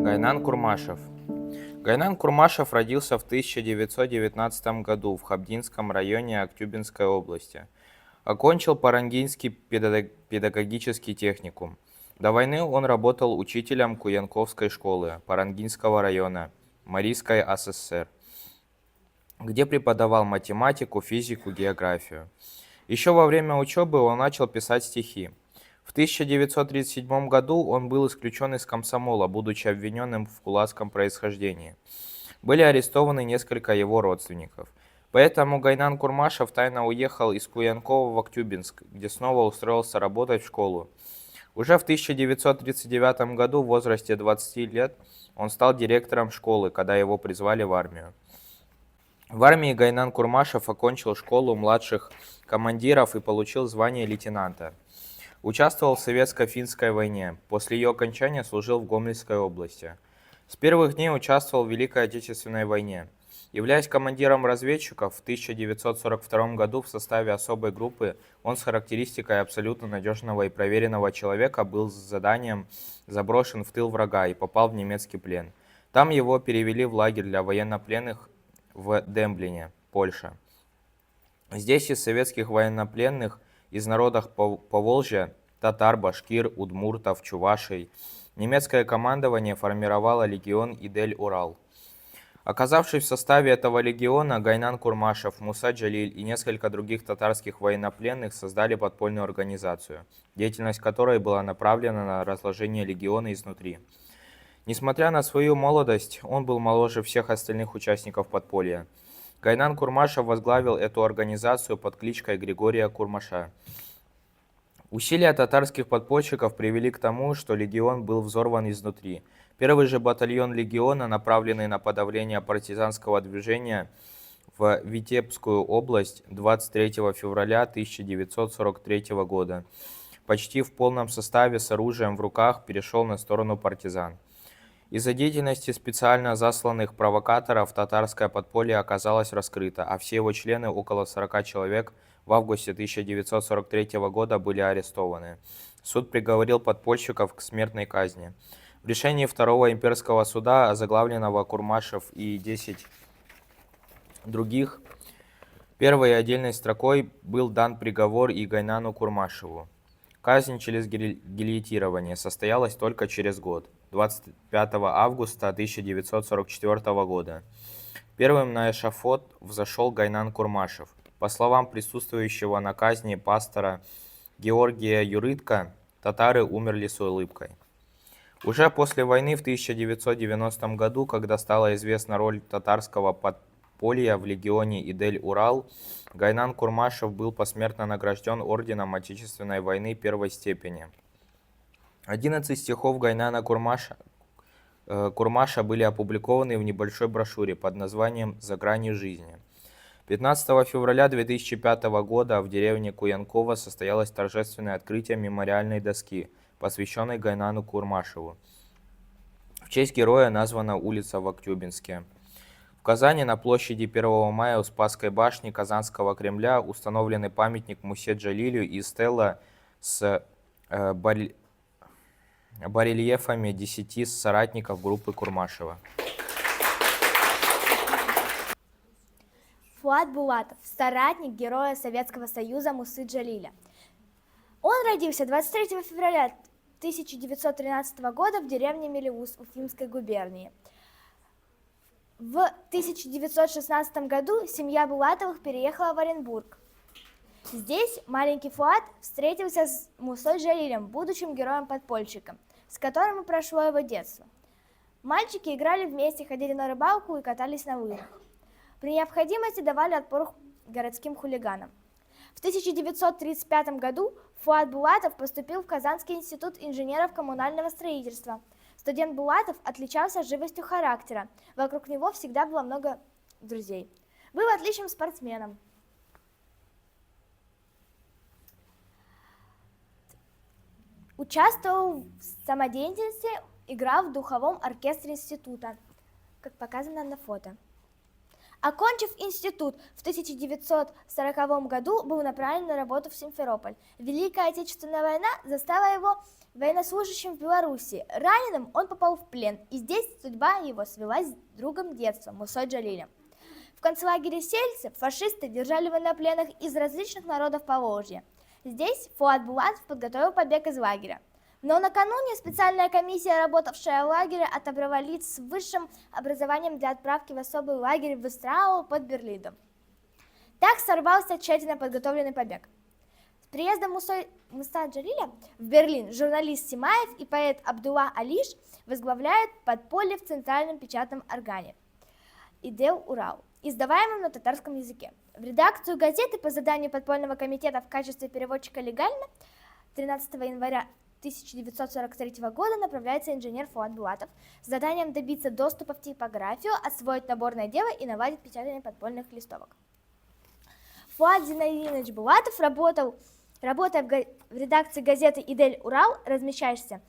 Гайнан Курмашев. Гайнан Курмашев родился в 1919 году в Хабдинском районе Актюбинской области. Окончил Парангинский педагогический техникум. До войны он работал учителем Куянковской школы Парангинского района Марийской ССР, где преподавал математику, физику, географию. Еще во время учебы он начал писать стихи. В 1937 году он был исключен из комсомола, будучи обвиненным в кулацком происхождении. Были арестованы несколько его родственников. Поэтому Гайнан Курмашев тайно уехал из Куянкова в Актюбинск, где снова устроился работать в школу. Уже в 1939 году, в возрасте 20 лет, он стал директором школы, когда его призвали в армию. В армии Гайнан Курмашев окончил школу младших командиров и получил звание лейтенанта. Участвовал в Советско-финской войне. После ее окончания служил в Гомельской области. С первых дней участвовал в Великой Отечественной войне. Являясь командиром разведчиков, в 1942 году в составе особой группы он с характеристикой абсолютно надежного и проверенного человека был с заданием заброшен в тыл врага и попал в немецкий плен. Там его перевели в лагерь для военнопленных в Демблине, Польша. Здесь из советских военнопленных из народов Поволжья, татар, башкир, удмуртов, чувашей, немецкое командование формировало легион Идель-Урал. Оказавшись в составе этого легиона, Гайнан Курмашев, Муса Джалиль и несколько других татарских военнопленных создали подпольную организацию, деятельность которой была направлена на разложение легиона изнутри. Несмотря на свою молодость, он был моложе всех остальных участников подполья. Гайнан Курмашев возглавил эту организацию под кличкой Григория Курмаша. Усилия татарских подпольщиков привели к тому, что легион был взорван изнутри. Первый же батальон легиона, направленный на подавление партизанского движения в Витебскую область 23 февраля 1943 года, почти в полном составе с оружием в руках перешел на сторону партизан. Из-за деятельности специально засланных провокаторов татарское подполье оказалось раскрыто, а все его члены, около 40 человек, в августе 1943 года были арестованы. Суд приговорил подпольщиков к смертной казни. В решении Второго имперского суда, озаглавленного Курмашев и 10 других, первой отдельной строкой был дан приговор и Гайнану Курмашеву. Казнь через гильотирование состоялась только через год, 25 августа 1944 года. Первым на эшафот взошел Гайнан Курмашев. По словам присутствующего на казни пастора Георгия Юрытко, татары умерли с улыбкой. Уже после войны в 1990 году, когда стала известна роль татарского подполья в легионе Идель-Урал, Гайнан Курмашев был посмертно награжден орденом Отечественной войны первой степени. 11 стихов Гайнана Курмаша были опубликованы в небольшой брошюре под названием «За гранью жизни». 15 февраля 2005 года в деревне Куянково состоялось торжественное открытие мемориальной доски, посвященной Гайнану Курмашеву. В честь героя названа улица в Актюбинске. В Казани на площади 1 мая у Спасской башни Казанского Кремля установлены памятник Мусе Джалилю и стела с барельефами 10 соратников группы Курмашева. Фуат Булатов, соратник героя Советского Союза Мусы Джалиля. Он родился 23 февраля 1913 года в деревне Мелеуз Уфимской губернии. В 1916 году семья Булатовых переехала в Оренбург. Здесь маленький Фуат встретился с Мусой Джалилем, будущим героем-подпольщиком, с которым и прошло его детство. Мальчики играли вместе, ходили на рыбалку и катались на лыжах. При необходимости давали отпор городским хулиганам. В 1935 году Фуат Булатов поступил в Казанский институт инженеров коммунального строительства. Студент Булатов отличался живостью характера, вокруг него всегда было много друзей. Был отличным спортсменом. Участвовал в самодеятельности, играл в духовом оркестре института, как показано на фото. Окончив институт в 1940 году, был направлен на работу в Симферополь. Великая Отечественная война застала его военнослужащим в Белоруссии. Раненым он попал в плен, и здесь судьба его свелась с другом детства Мусой Джалилем. В концлагере Сельце фашисты держали военнопленных из различных народов Поволжья. Здесь Фуат Булатов подготовил побег из лагеря. Но накануне специальная комиссия, работавшая в лагере, отобрала лиц с высшим образованием для отправки в особый лагерь в Истраау под Берлином. Так сорвался тщательно подготовленный побег. С приездом Муса Джалиля в Берлин журналист Симаев и поэт Абдулла Алиш возглавляют подполье в центральном печатном органе «Идел Урал», издаваемом на татарском языке. В редакцию газеты по заданию подпольного комитета в качестве переводчика легально 13 января 1943 года направляется инженер Фуат Булатов с заданием добиться доступа в типографию, освоить наборное дело и наладить печатание подпольных листовок. Фуат Зинаидинович Булатов, работая в редакции газеты «Идель Урал», размещающейся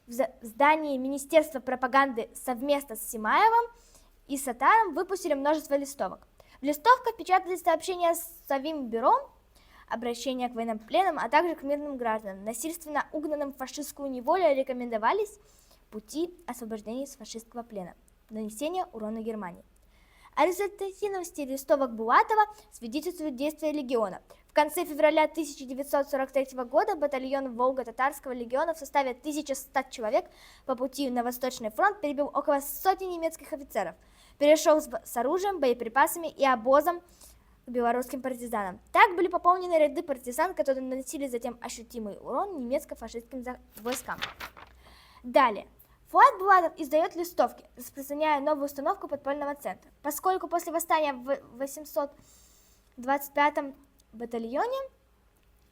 в здании Министерства пропаганды, совместно с Симаевым и Сатаром выпустили множество листовок. В листовках печатались сообщения с Совим бюро, обращения к военнопленным, а также к мирным гражданам, насильственно угнанным в фашистскую неволю, рекомендовались пути освобождения из фашистского плена, нанесения урона Германии. О результативности листовок Булатова свидетельствуют действия легиона. В конце февраля 1943 года батальон Волго-Татарского легиона в составе 1100 человек по пути на Восточный фронт перебил около сотни немецких офицеров, перешел с оружием, боеприпасами и обозом к белорусским партизанам. Так были пополнены ряды партизан, которые наносили затем ощутимый урон немецко-фашистским войскам. Далее. Фуат Булатов издает листовки, распространяя новую установку подпольного центра. Поскольку после восстания в 825-м батальоне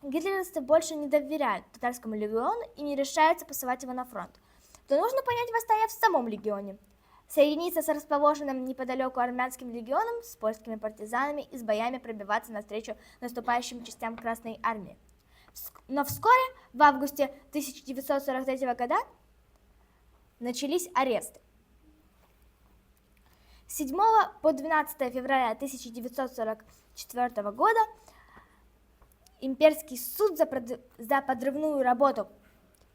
гитлеровцы больше не доверяют татарскому легиону и не решаются посылать его на фронт, то нужно понять восстание в самом легионе. Соединиться с расположенным неподалеку армянским легионом, с польскими партизанами и с боями пробиваться навстречу наступающим частям Красной армии. Но вскоре, в августе 1943 года, начались аресты. С 7 по 12 февраля 1944 года имперский суд за подрывную работу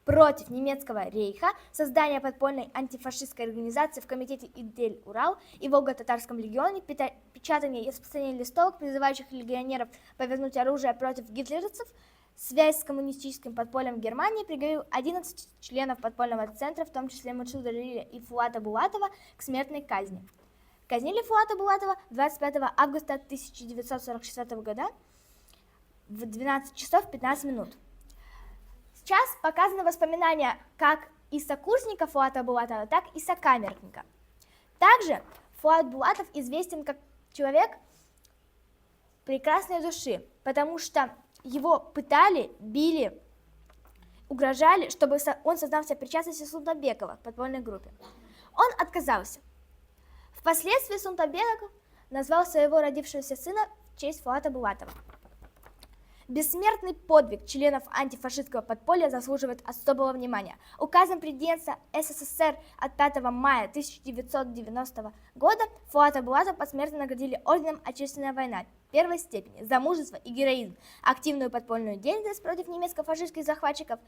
против немецкого рейха, создание подпольной антифашистской организации в комитете «Идель Урал» и Волго-Татарском легионе, печатание и распространение листовок, призывающих легионеров повернуть оружие против гитлеровцев, связь с коммунистическим подпольем Германии, приговорил 11 членов подпольного центра, в том числе Мусу Джалиля и Фуата Булатова, к смертной казни. Казнили Фуата Булатова 25 августа 1944 года в 12 часов 15 минут. Сейчас показаны воспоминания как и сокурсника Фуата Булатова, так и сокамерника. Также Фуат Булатов известен как человек прекрасной души, потому что его пытали, били, угрожали, чтобы он сознался в причастности Султанбекова в подпольной группе. Он отказался. Впоследствии Султанбеков назвал своего родившегося сына в честь Фуата Булатова. Бессмертный подвиг членов антифашистского подполья заслуживает особого внимания. Указом президента СССР от 5 мая 1990 года Фуата Булатова посмертно наградили орденом Отечественная война первой степени за мужество и героизм, активную подпольную деятельность против немецко-фашистских захватчиков.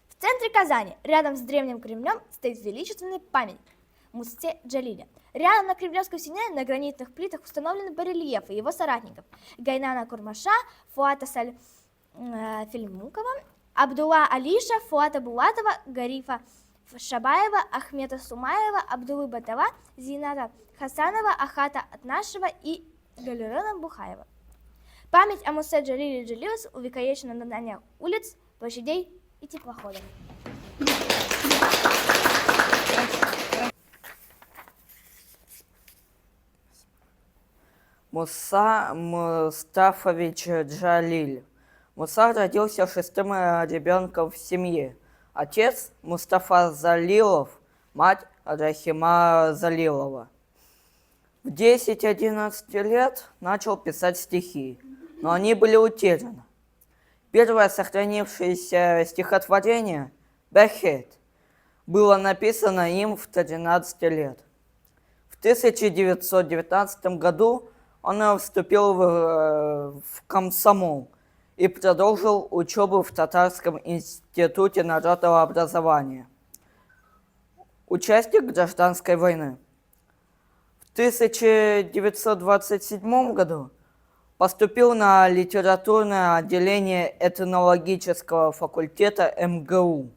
В центре Казани, рядом с древним Кремлем, стоит величественный памятник Мусте Джалиля. Рядом на Кремлевской стене на гранитных плитах установлены барельефы его соратников Гайнана Курмаша, Фуата Фильмукова, Абдулла Алиша, Фуата Булатова, Гарифа Шабаева, Ахмета Сумаева, Абдуллы Батова, Зината Хасанова, Ахата Атнашева и Галюрена Бухаева. Память о Мусе Джалиле Джалилус увековечена на зданиях улиц, площадей и теплоходов. Муса Мустафович Джалиль. Муса родился шестым ребенком в семье. Отец Мустафа Залилов, мать Рахима Залилова. В 10-11 лет начал писать стихи, но они были утеряны. Первое сохранившееся стихотворение «Бехет» было написано им в 13 лет. В 1919 году он вступил в комсомол и продолжил учебу в Татарском институте народного образования. Участник гражданской войны. В 1927 году поступил на литературное отделение этнологического факультета МГУ.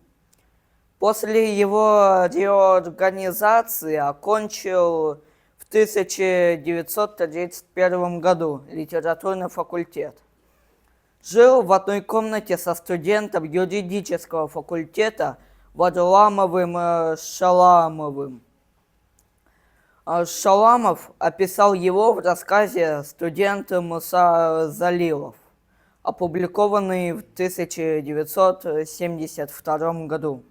После его реорганизации окончил в 1931 году литературный факультет. Жил в одной комнате со студентом юридического факультета Варламовым Шаламовым. Шаламов описал его в рассказе «Студент Муса Залилов», опубликованный в 1972 году.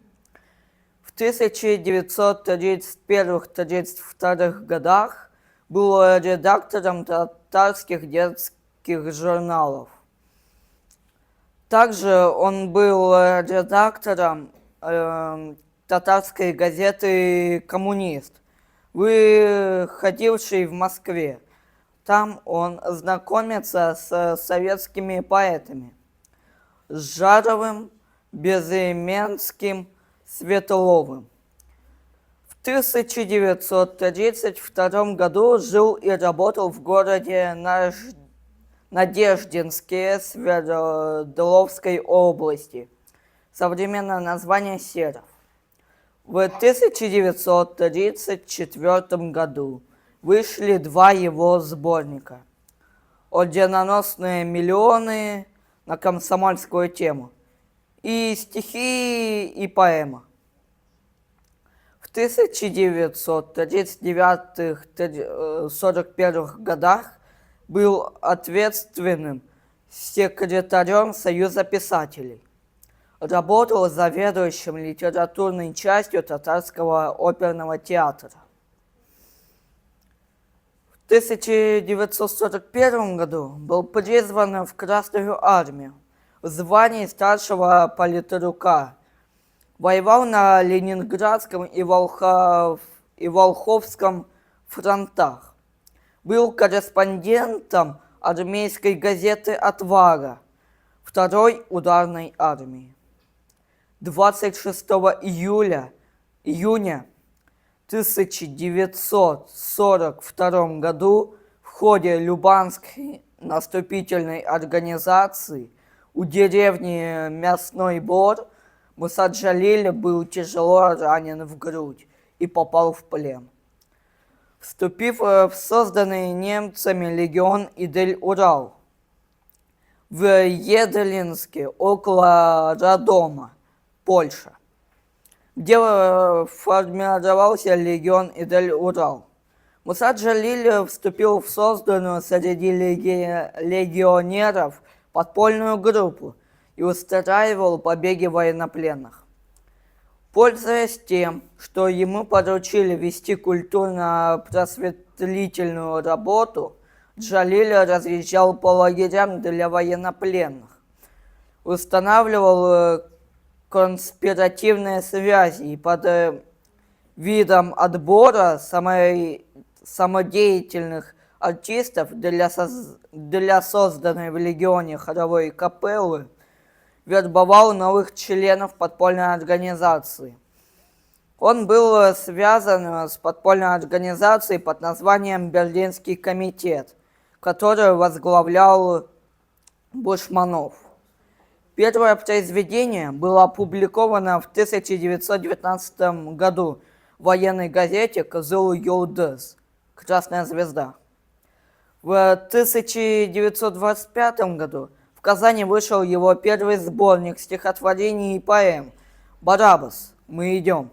В 1931-32 годах был редактором татарских детских журналов. Также он был редактором татарской газеты «Коммунист», выходившей в Москве. Там он знакомится с советскими поэтами Жаровым, Безыменским, Светловым. В 1932 году жил и работал в городе Надеждинске Свердловской области. Современное название Серов. В 1934 году вышли два его сборника «Орденоносные миллионы» на комсомольскую тему и «Стихи и поэма». В 1939-41 годах был ответственным секретарем Союза писателей. Работал заведующим литературной частью Татарского оперного театра. В 1941 году был призван в Красную армию в звании старшего политрука. Воевал на Ленинградском и Волховском фронтах. Был корреспондентом армейской газеты «Отвага» второй ударной армии. 26 июня 1942 году в ходе Любанской наступительной организации у деревни Мясной Бор Муса Джалиль был тяжело ранен в грудь и попал в плен. Вступив в созданный немцами легион Идель-Урал в Едлинске около Радома, Польша, где формировался легион Идель-Урал. Муса Джалиль вступил в созданную среди легионеров подпольную группу и устраивал побеги военнопленных. Пользуясь тем, что ему поручили вести культурно-просветлительную работу, Джалиль разъезжал по лагерям для военнопленных, устанавливал конспиративные связи и под видом отбора самодеятельных артистов для созданной в легионе хоровой капеллы вербовал новых членов подпольной организации. Он был связан с подпольной организацией под названием «Берлинский комитет», который возглавлял Бушманов. Первое произведение было опубликовано в 1919 году в военной газете «Кызыл Йулдыз» «Красная звезда». В 1925 году в Казани вышел его первый сборник стихотворений и поэм «Барабас. Мы идем».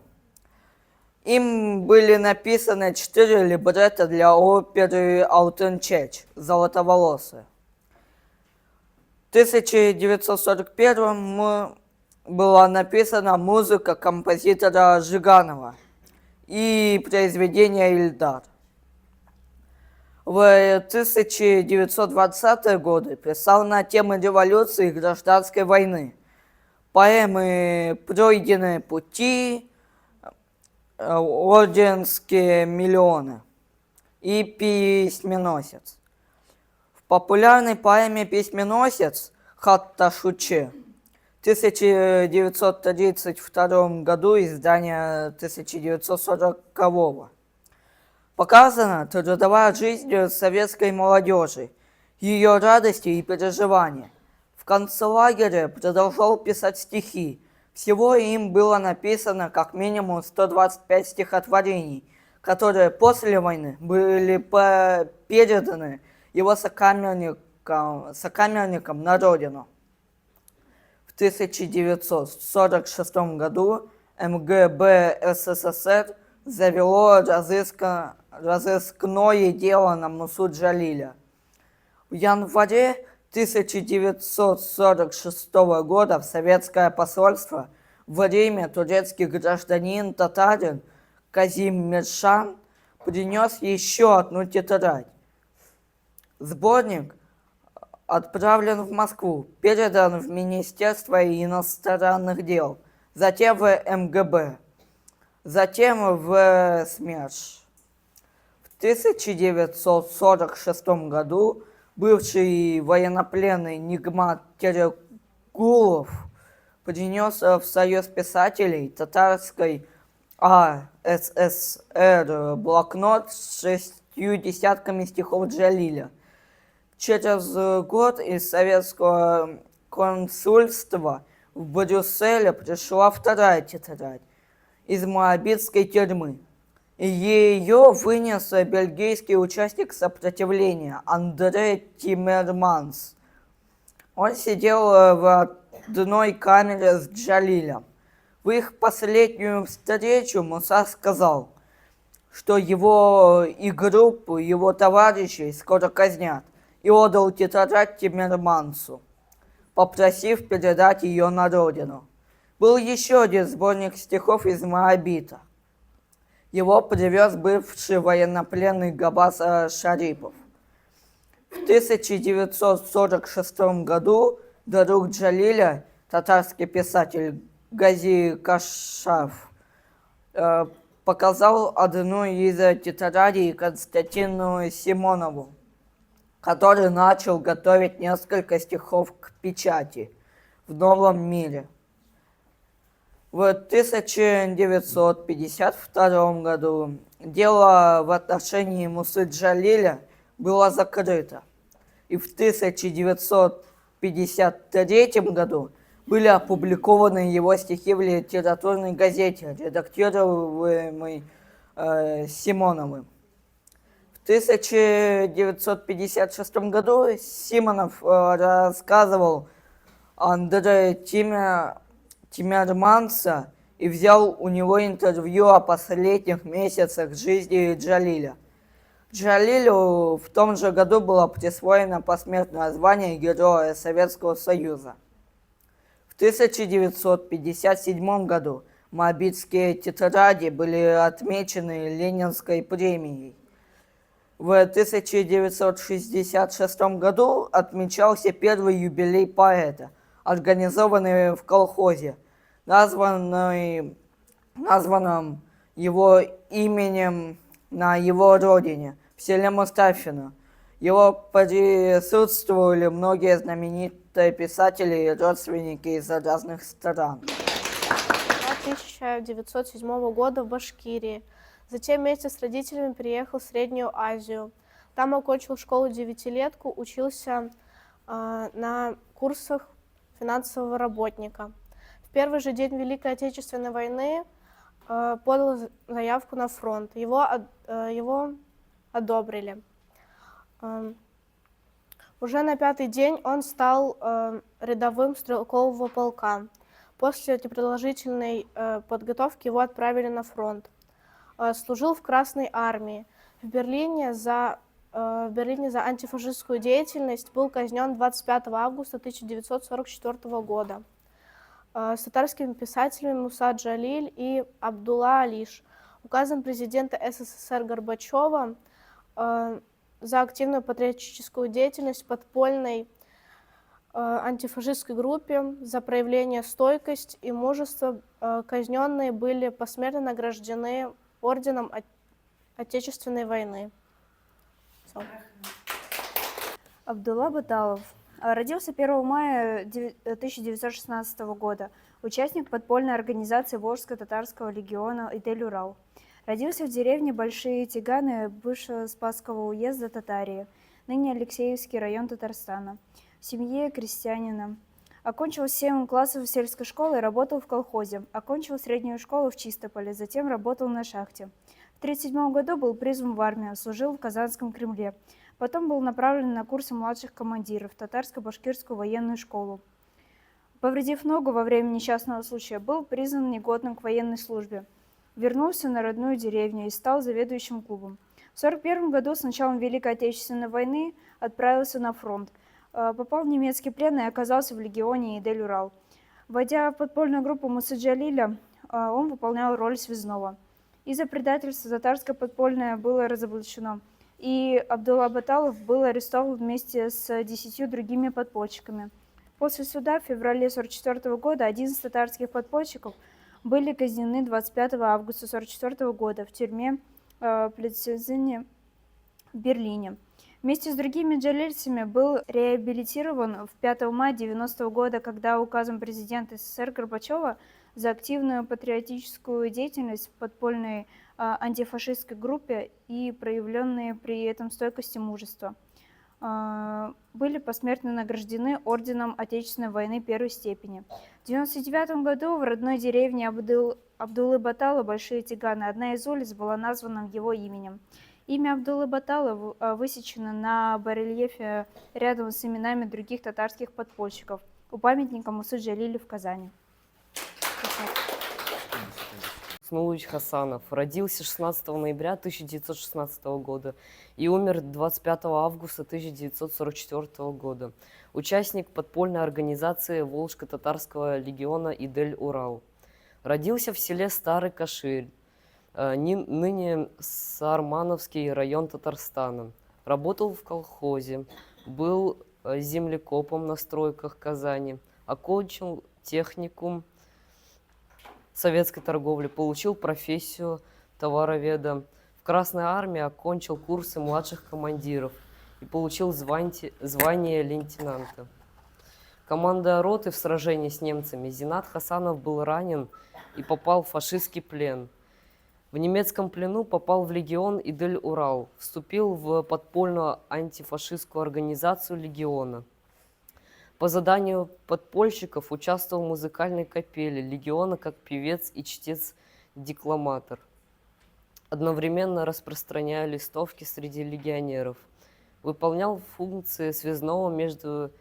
Им были написаны 4 либретто для оперы «Алтын Чеч» «Золотоволосая». В 1941 была написана музыка композитора Жиганова и произведение «Ильдар». В 1920-е годы писал на темы революции и гражданской войны поэмы «Пройденные пути», «Орденские миллионы». и письменосец. В популярной поэме «Письменосец» Хатташуче в 1932 году, издание 1940 показана трудовая жизнь советской молодежи, ее радости и переживания. В концлагере продолжал писать стихи. Всего им было написано как минимум 125 стихотворений, которые после войны были переданы его сокамерникам на родину. В 1946 году МГБ СССР завело разыскное дело на Мусу Джалиля. В январе 1946 года в советское посольство в Риме турецкий гражданин-татарин Казим Миршан принес еще одну тетрадь. Сборник отправлен в Москву, передан в Министерство иностранных дел, затем в МГБ, затем в СМЕРШ. В 1946 году бывший военнопленный Нигмат Терегулов принес в Союз писателей татарской АССР блокнот с 60 стихов Джалиля. Через год из советского консульства в Брюсселе пришла вторая тетрадь из моабитской тюрьмы. Ее вынес бельгийский участник сопротивления Андре Тиммерманс. Он сидел в одной камере с Джалилем. В их последнюю встречу Муса сказал, что его и группу, его товарищей скоро казнят, и отдал тетрадь Тиммермансу, попросив передать ее на родину. Был еще один сборник стихов из Моабита. Его привез бывший военнопленный Габбас Шарипов. В 1946 году до рук Джалиля татарский писатель Гази Кашаф показал одну из тетрадей Константину Симонову, который начал готовить несколько стихов к печати в новом мире. В 1952 году дело в отношении Мусы Джалиля было закрыто, и в 1953 году были опубликованы его стихи в литературной газете, редактируемой Симоновым. В 1956 году Симонов рассказывал Андре Тиммерманса и взял у него интервью о последних месяцах жизни Джалиля. Джалилю в том же году было присвоено посмертное звание Героя Советского Союза. В 1957 году моабитские тетради были отмечены Ленинской премией. В 1966 году отмечался первый юбилей поэта, организованный в колхозе, названном его именем на его родине, в селе Мустафино. Его присутствовали многие знаменитые писатели и родственники из разных стран. 1907 года в Башкирии. Затем вместе с родителями переехал в Среднюю Азию. Там окончил школу-девятилетку, учился на курсах финансового работника. В первый же день Великой Отечественной войны подал заявку на фронт. Его одобрили. Уже на 5-й день он стал рядовым стрелкового полка. После непродолжительной подготовки его отправили на фронт. Служил в Красной армии. В Берлине за антифашистскую деятельность был казнен 25 августа 1944 года. С татарскими писателями Муса Джалиль и Абдулла Алиш. Указом президента СССР Горбачева за активную патриотическую деятельность в подпольной антифашистской группе, за проявление стойкости и мужества казненные были посмертно награждены орденом Отечественной войны. Всё. Абдулла Баталов родился 1 мая 1916 года, участник подпольной организации Волжско-Татарского легиона Идель-Урал. Родился в деревне Большие Тиганы бывшего Спасского уезда Татарии, ныне Алексеевский район Татарстана, в семье крестьянина. Окончил 7 классов сельской школы и работал в колхозе. Окончил среднюю школу в Чистополе, затем работал на шахте. В 1937 году был призван в армию, служил в Казанском Кремле. Потом был направлен на курсы младших командиров в Татарско-Башкирскую военную школу. Повредив ногу во время несчастного случая, был признан негодным к военной службе. Вернулся на родную деревню и стал заведующим клубом. В 1941 году с началом Великой Отечественной войны отправился на фронт. Попал в немецкий плен и оказался в легионе Идель-Урал. Войдя в подпольную группу Мусы Джалиля, он выполнял роль связного. Из-за предательства татарское подпольное было разоблачено, и Абдулла Баталов был арестован вместе с 10 другими подпольщиками. После суда в феврале 1944 года 11 татарских подпольщиков были казнены 25 августа 1944 года в тюрьме Плецезене в Берлине. Вместе с другими джалильцами был реабилитирован в 5 мая 1990 года, когда указом президента СССР Горбачева за активную патриотическую деятельность в подпольной антифашистской группе и проявленные при этом стойкость и мужество были посмертно награждены орденом Отечественной войны первой степени. В 1999 году в родной деревне Абдуллы Батала Большие Тиганы одна из улиц была названа его именем. Имя Абдуллы Батала высечено на барельефе рядом с именами других татарских подпольщиков у памятника Мусы Джалилю в Казани. Хуснулович Хасанов родился 16 ноября 1916 года и умер 25 августа 1944 года. Участник подпольной организации Волжско-Татарского легиона Идель-Урал. Родился в селе Старый Каширь, ныне Сармановский район Татарстана. Работал в колхозе, был землекопом на стройках Казани, окончил техникум советской торговли, получил профессию товароведа. В Красной армии окончил курсы младших командиров и получил звание лейтенанта. Командуя роты в сражении с немцами, Зинат Хасанов был ранен и попал в фашистский плен. В немецком плену попал в легион Идель-Урал, вступил в подпольную антифашистскую организацию легиона. По заданию подпольщиков участвовал в музыкальной капелле легиона как певец и чтец-декламатор, одновременно распространяя листовки среди легионеров. Выполнял функции связного между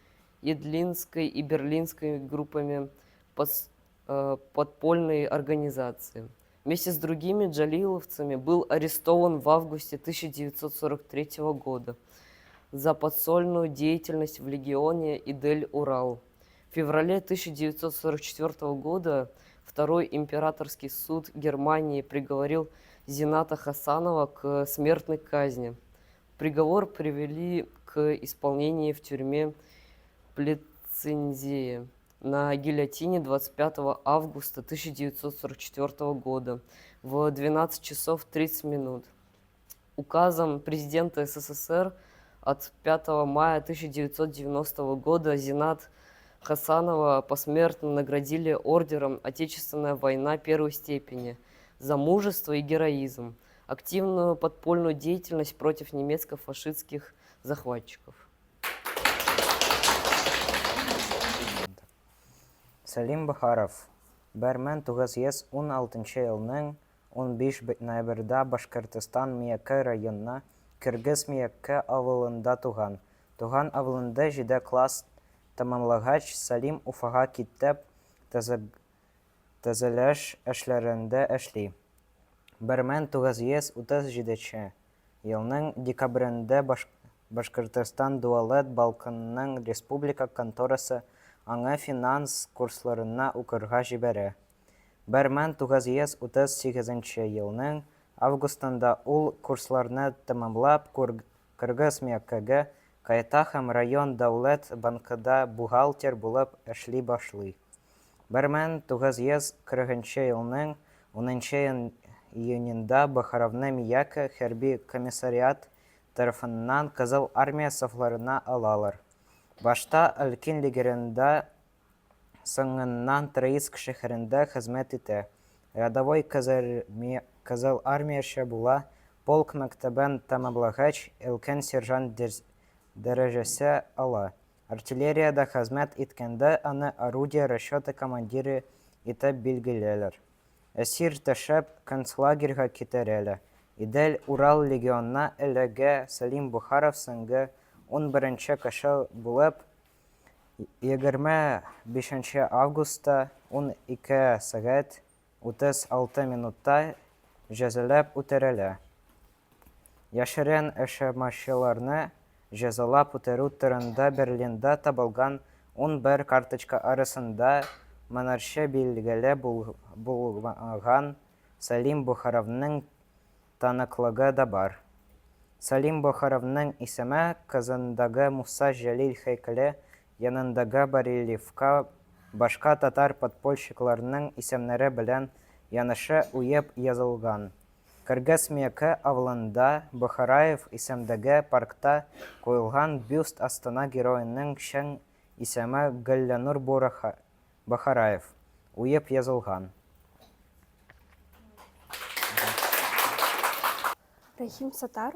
Едлинской и Берлинской группами подпольной организации. Вместе с другими джалиловцами был арестован в августе 1943 года за подпольную деятельность в легионе Идель-Урал. В феврале 1944 года Второй императорский суд Германии приговорил Зината Хасанова к смертной казни. Приговор привели к исполнению в тюрьме Плецензее на гильотине 25 августа 1944 года в 12 часов 30 минут. Указом президента СССР от 5 мая 1990 года Зинат Хасанова посмертно наградили ордером «Отечественная война первой степени» за мужество и героизм, активную подпольную деятельность против немецко-фашистских захватчиков. Сәлим Бахаров. Бәрмән 1916 елның 15 ноябрьдә Башкортстан Миякә районына Кыргыз Миякә авылында туган. Туган авылында 7 класс тәмамлагач, Сәлим Уфага китеп төзелеш эшләрендә эшли. 1937 елның декабрендә Башкортстан Дәүләт Банкының республика конторасы аңа финанс курсларына укырга җибәрә. 1938 елның августында ул курсларны тәмамлап Кыргыз Миякәгә кайта һәм район дәүләт банкында бухгалтер булып эшли башлый. 1940 елның 10 июнендә Бахаровны Миякә хәрби комиссариат тарафыннан Кызыл Армия сафларына алалар. Башта Өлкин лагерендә, соңыннан Троицк шәһәрендә хезмәт итә. Рядовой Кызыл Армияче була, полк мәктәбен тәмамлагач, өлкән сержант дәрәҗәсе ала. Артиллерияда хезмәт иткәндә аны орудие расчеты командиры итеп билгеләләр. Әсир төшеп, концлагерьгә китерәләр. Идел-Урал легионына эләгә Сәлим Бохаров соңгы 11-нче кеше булып, 25 августта 12 сәгать 36 минутта җәзалап үтерелә. Яшерен эшмәкчеләрне җәзалап үтерү турында Берлинда табылган 11 карточка арасында монарчы билгеле булган Сәлим Бохаровның таныклыгы да бар. Сәлим Бохаровның исеме Казандагы Муса Җәлил һәйкәле янындагы барельефка башка татар подпольщикларының исемнәре белән янышы уеп язылган. Кыргыз Мияке авылында Бохараев исемдәге паркта куелган бюст Астана героеның чын исеме Гөлләнур Бохараев уеп язылган. Рахим Саттар.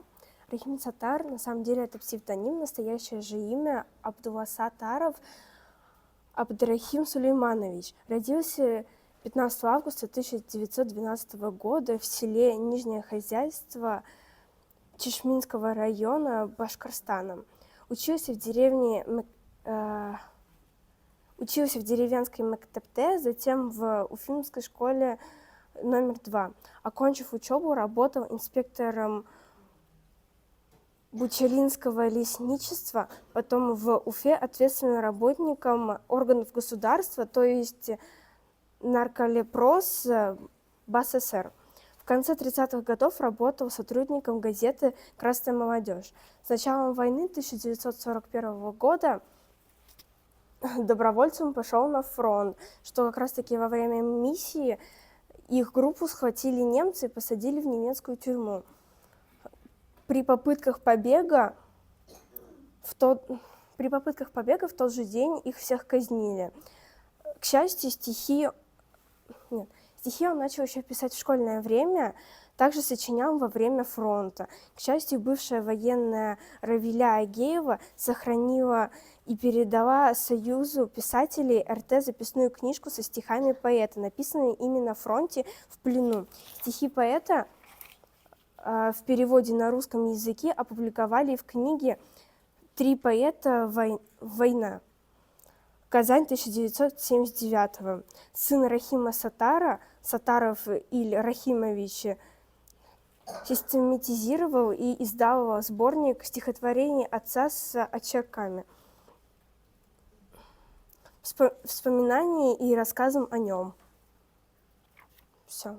Рахим Саттар, на самом деле, это псевдоним, настоящее же имя Абдуласатаров Абдрахим Сулейманович. Родился 15 августа 1912 года в селе Нижнее Хозяйство Чешминского района Башкортостана. Учился в деревенской Мектепте, затем в Уфимской школе номер 2. Окончив учебу, работал инспектором Бучалинского лесничества, потом в Уфе ответственным работником органов государства, то есть нарколепрос БАССР. В конце 30-х годов работал сотрудником газеты «Красная молодежь». С началом войны 1941 года добровольцем пошел на фронт, что как раз-таки во время миссии их группу схватили немцы и посадили в немецкую тюрьму. При попытках побега в тот же день их всех казнили. К счастью, стихи он начал еще писать в школьное время, также сочинял во время фронта. К счастью, бывшая военная Равиля Агеева сохранила и передала Союзу писателей РТ записную книжку со стихами поэта, написанные именно на фронте в плену. Стихи поэта в переводе на русском языке опубликовали в книге «Три поэта. Война». Казань 1979. Сын Рахима Саттара, Саттаров Иль Рахимович, систематизировал и издал сборник стихотворений отца с очерками, вспоминаний и рассказом о нем. Все.